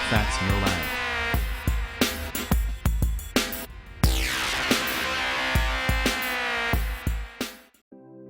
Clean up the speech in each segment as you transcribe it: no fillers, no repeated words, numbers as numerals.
Facts No Lie.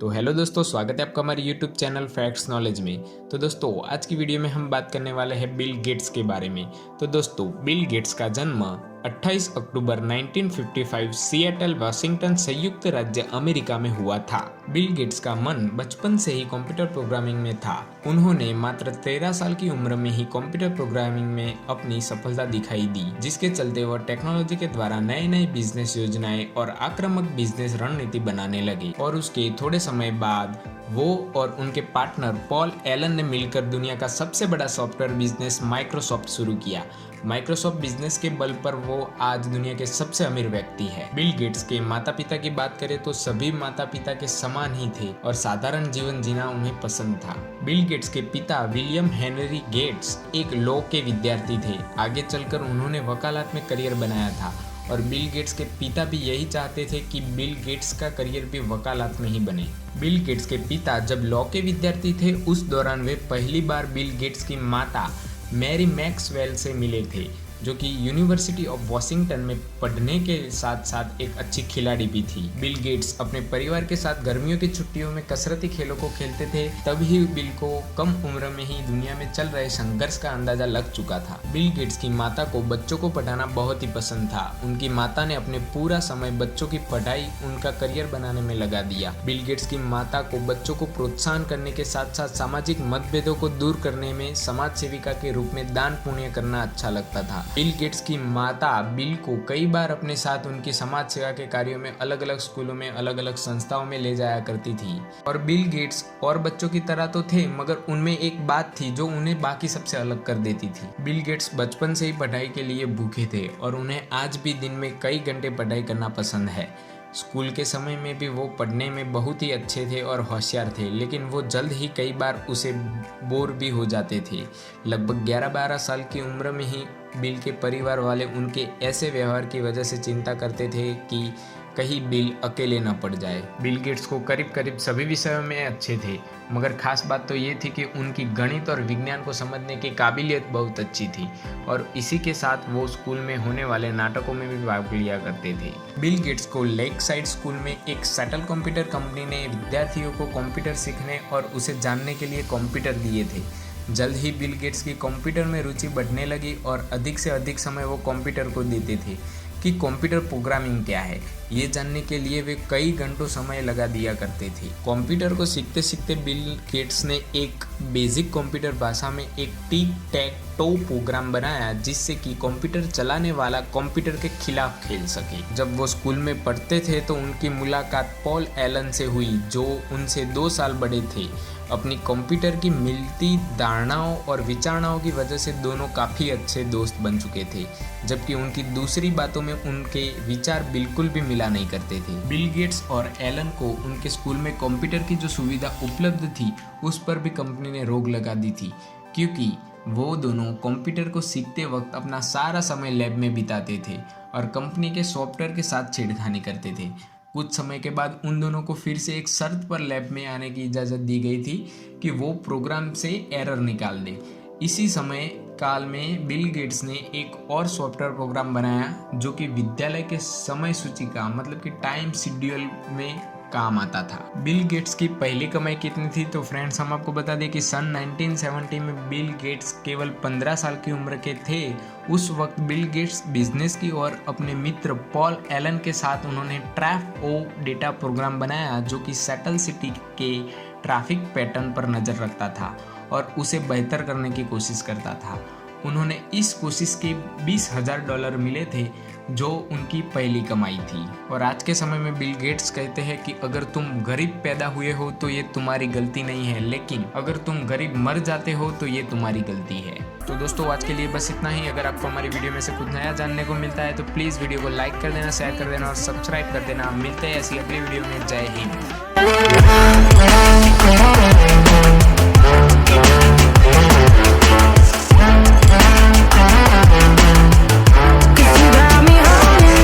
तो hello दोस्तों, स्वागत है आपका हमारे यूट्यूब चैनल फैक्ट्स नॉलेज में। तो दोस्तों, आज की वीडियो में हम बात करने वाले हैं बिल गेट्स के बारे में। तो दोस्तों, बिल गेट्स का जन्म 28 अक्टूबर 1955 सिएटल, वाशिंगटन, संयुक्त राज्य अमेरिका में हुआ था। बिल गेट्स का मन बचपन से ही कंप्यूटर प्रोग्रामिंग में था। उन्होंने मात्र 13 साल की उम्र में ही कंप्यूटर प्रोग्रामिंग में अपनी सफलता दिखाई दी, जिसके चलते वह टेक्नोलॉजी के द्वारा नए नए बिजनेस योजनाएं और आक्रामक बिजनेस रणनीति बनाने लगे। और उसके थोड़े समय बाद वो और उनके पार्टनर पॉल एलन ने मिलकर दुनिया का सबसे बड़ा सॉफ्टवेयर बिजनेस माइक्रोसॉफ्ट शुरू किया। माइक्रोसॉफ्ट बिजनेस के बल पर वो आज दुनिया के सबसे अमीर व्यक्ति है। बिल गेट्स के माता पिता की बात करें तो सभी माता पिता के समान ही थे और साधारण जीवन जीना उन्हें पसंद था। बिल गेट्स के पिता विलियम हेनरी गेट्स एक लॉ के विद्यार्थी थे। आगे चलकर उन्होंने वकालत में करियर बनाया था और बिल गेट्स के पिता भी यही चाहते थे कि बिल गेट्स का करियर भी वकालत में ही बने। बिल गेट्स के पिता जब लॉ के विद्यार्थी थे, उस दौरान वे पहली बार बिल गेट्स की माता मैरी मैक्सवेल से मिले थे, जो कि यूनिवर्सिटी ऑफ वाशिंगटन में पढ़ने के साथ साथ एक अच्छी खिलाड़ी भी थी। बिल गेट्स अपने परिवार के साथ गर्मियों की छुट्टियों में कसरती खेलों को खेलते थे। तभी बिल को कम उम्र में ही दुनिया में चल रहे संघर्ष का अंदाजा लग चुका था। बिल गेट्स की माता को बच्चों को पढ़ाना बहुत ही पसंद था। उनकी माता ने अपने पूरा समय बच्चों की पढ़ाई, उनका करियर बनाने में लगा दिया। बिल गेट्स की माता को बच्चों को प्रोत्साहन करने के साथ साथ सामाजिक मतभेदों को दूर करने में समाज सेविका के रूप में दान पुण्य करना अच्छा लगता था। बिल गेट्स की माता बिल को कई बार अपने साथ उनकी समाज सेवा के कार्यों में अलग अलग स्कूलों में, अलग अलग संस्थाओं में ले जाया करती थी। और बिल गेट्स और बच्चों की तरह तो थे, मगर उनमें एक बात थी जो उन्हें बाकी सबसे अलग कर देती थी। बिल गेट्स बचपन से ही पढ़ाई के लिए भूखे थे और उन्हें आज भी दिन में कई घंटे पढ़ाई करना पसंद है। स्कूल के समय में भी वो पढ़ने में बहुत ही अच्छे थे और होशियार थे, लेकिन वो जल्द ही कई बार उसे बोर भी हो जाते थे। लगभग 11-12 साल की उम्र में ही बिल के परिवार वाले उनके ऐसे व्यवहार की वजह से चिंता करते थे कि कहीं बिल अकेले न पड़ जाए। बिल गेट्स को करीब करीब सभी विषयों में अच्छे थे, मगर खास बात तो ये थी कि उनकी गणित और विज्ञान को समझने की काबिलियत बहुत अच्छी थी और इसी के साथ वो स्कूल में होने वाले नाटकों में भी भाग लिया करते थे। बिल गेट्स को लेक साइड स्कूल में एक सेटल कंप्यूटर कंपनी ने विद्यार्थियों को कंप्यूटर सीखने और उसे जानने के लिए कंप्यूटर दिए थे। जल्द ही बिल गेट्स की कंप्यूटर में रुचि बढ़ने लगी और अधिक से अधिक समय वो कंप्यूटर को देते थे कि कंप्यूटर प्रोग्रामिंग क्या है। ये जानने के लिए वे कई घंटों समय लगा दिया करते थे। कंप्यूटर को सीखते सीखते बिल गेट्स ने एक बेसिक कंप्यूटर भाषा में एक टिक टैक टो प्रोग्राम बनाया, जिससे कि कंप्यूटर चलाने वाला कंप्यूटर के खिलाफ खेल सके। जब वो स्कूल में पढ़ते थे तो उनकी मुलाकात पॉल एलन से हुई, जो उनसे 2 साल बड़े थे। अपनी कंप्यूटर की मिलती धारणाओं और विचारणाओं की वजह से दोनों काफ़ी अच्छे दोस्त बन चुके थे, जबकि उनकी दूसरी बातों में उनके विचार बिल्कुल भी मिला नहीं करते थे। बिल गेट्स और एलन को उनके स्कूल में कंप्यूटर की जो सुविधा उपलब्ध थी, उस पर भी कंपनी ने रोक लगा दी थी, क्योंकि वो दोनों कंप्यूटर को सीखते वक्त अपना सारा समय लैब में बिताते थे और कंपनी के सॉफ्टवेयर के साथ छेड़खानी करते थे। कुछ समय के बाद उन दोनों को फिर से एक शर्त पर लैब में आने की इजाज़त दी गई थी कि वो प्रोग्राम से एरर निकाल दे। इसी समय काल में बिल गेट्स ने एक और सॉफ्टवेयर प्रोग्राम बनाया, जो कि विद्यालय के समय सूची का मतलब कि टाइम शेड्यूल में काम आता था। बिल गेट्स की पहली कमाई कितनी थी, तो फ्रेंड्स हम आपको बता दें कि सन 1970 में बिल गेट्स केवल 15 साल की उम्र के थे। उस वक्त बिल गेट्स बिजनेस की और अपने मित्र पॉल एलन के साथ उन्होंने ट्रैफ ओ डेटा प्रोग्राम बनाया, जो कि सेटल सिटी के ट्रैफिक पैटर्न पर नज़र रखता था और उसे बेहतर करने की कोशिश करता था। उन्होंने इस कोशिश के $20,000 मिले थे, जो उनकी पहली कमाई थी। और आज के समय में बिल गेट्स कहते हैं कि अगर तुम गरीब पैदा हुए हो तो ये तुम्हारी गलती नहीं है, लेकिन अगर तुम गरीब मर जाते हो तो ये तुम्हारी गलती है। तो दोस्तों, आज के लिए बस इतना ही। अगर आपको हमारी वीडियो में से कुछ नया जानने को मिलता है तो प्लीज़ वीडियो को लाइक कर देना, शेयर कर देना और सब्सक्राइब कर देना। मिलते हैं ऐसी अगली वीडियो में। जय हिंद।